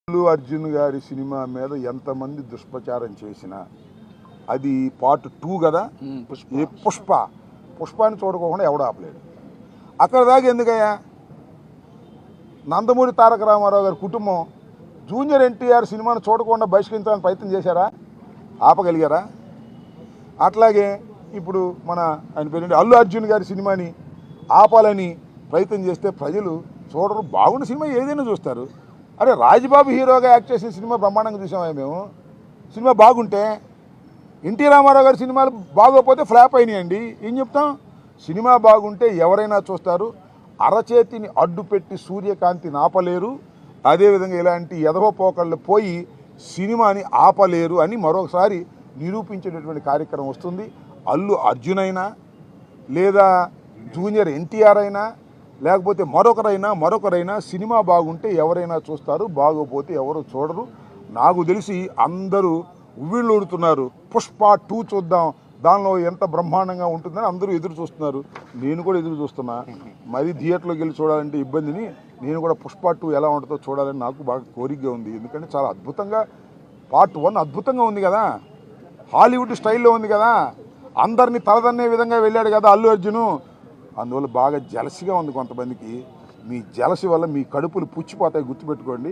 అల్లు అర్జున్ గారి సినిమా మీద ఎంతమంది దుష్ప్రచారం చేసినా అది పార్ట్ 2 కదా. పుష్పాన్ని చూడకోకుండా ఎవడు ఆపలేడు. అక్కడ దాకా ఎందుకయ్యా? నందమూరి తారక రామారావు గారి కుటుంబం జూనియర్ ఎన్టీఆర్ సినిమాను చూడకుండా బహిష్కరించాలని ప్రయత్నం చేశారా? ఆపగలిగారా? అట్లాగే ఇప్పుడు ఆయన పేరు అల్లు అర్జున్ గారి సినిమాని ఆపాలని ప్రయత్నం చేస్తే ప్రజలు చూడరు. బాగున్న సినిమా ఏదైనా చూస్తారు. అరే రాజ్బాబు హీరోగా యాక్ట్ చేసిన సినిమా బ్రహ్మాండంగా చూసామా మేము? సినిమా బాగుంటే, ఎన్టీ రామారావు గారి సినిమాలు బాగోకపోతే ఫ్లాప్ అయినాయండి. ఏం చెప్తాం? సినిమా బాగుంటే ఎవరైనా చూస్తారు. అరచేతిని అడ్డుపెట్టి సూర్యకాంతిని ఆపలేరు. అదేవిధంగా ఇలాంటి ఎదవపోకళ్ళు పోయి సినిమాని ఆపలేరు అని మరొకసారి నిరూపించేటటువంటి కార్యక్రమం వస్తుంది. అల్లు అర్జున్ అయినా లేదా జూనియర్ ఎన్టీఆర్ అయినా లేకపోతే మరొకరైనా సినిమా బాగుంటే ఎవరైనా చూస్తారు, బాగోపోతే ఎవరు చూడరు. నాకు తెలిసి అందరూ ఉవ్విళ్ళు ఊడుతున్నారు. పుష్ప 2 చూద్దాం, దానిలో ఎంత బ్రహ్మాండంగా ఉంటుందని అందరూ ఎదురు చూస్తున్నారు. నేను కూడా ఎదురు చూస్తున్నా. మరి థియేటర్లోకి వెళ్ళి చూడాలంటే ఇబ్బందిని నేను కూడా పుష్ప 2 ఎలా ఉంటుందో చూడాలని నాకు బాగా కోరికగా ఉంది. ఎందుకంటే చాలా అద్భుతంగా పార్ట్ 1 అద్భుతంగా ఉంది కదా, హాలీవుడ్ స్టైల్లో ఉంది కదా, అందరినీ తలదన్నే విధంగా వెళ్ళాడు కదా అల్లు అర్జును. అందువల్ల బాగా జలసిగా ఉంది కొంతమందికి. మీ జలసి వల్ల మీ కడుపులు పుచ్చిపోతాయి, గుర్తుపెట్టుకోండి.